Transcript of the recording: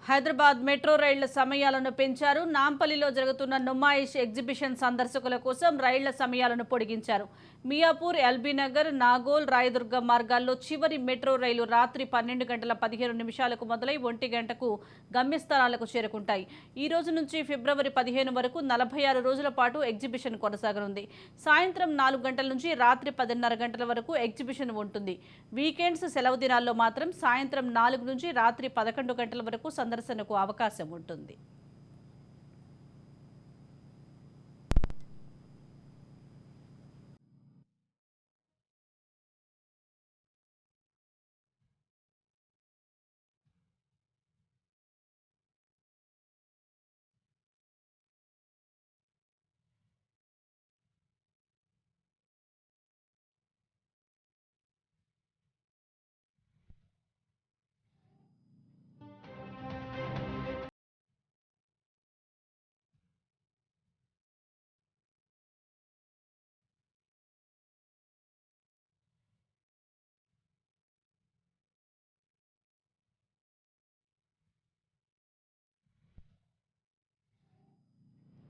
Hyderabad metro రైళ్ల సమయాలను పెంచారు. నాంపల్లిలో జరుగుతున్న నుమాయిష్ ఎగ్జిబిషన్ సందర్శకుల కోసం రైళ్ల సమయాలను పొడిగించారు. మియాపూర్, ఎల్బీనగర్, నాగోల్, రాయదుర్గం మార్గాల్లో చివరి మెట్రో రైలు రాత్రి 12:15 మొదలై 1 గంటకు గమ్యస్థానాలకు చేరుకుంటాయి. ఈ రోజు నుంచి ఫిబ్రవరి 15 వరకు 46 రోజుల పాటు ఎగ్జిబిషన్ కొనసాగనుంది. సాయంత్రం 4 గంటల నుంచి రాత్రి 10:30 గంటల వరకు ఎగ్జిబిషన్ ఉంటుంది. వీకెండ్స్, సెలవు దినాల్లో మాత్రం సాయంత్రం 4 నుంచి రాత్రి 11 గంటల వరకు సందర్శనకు అవకాశం ఉంటుంది.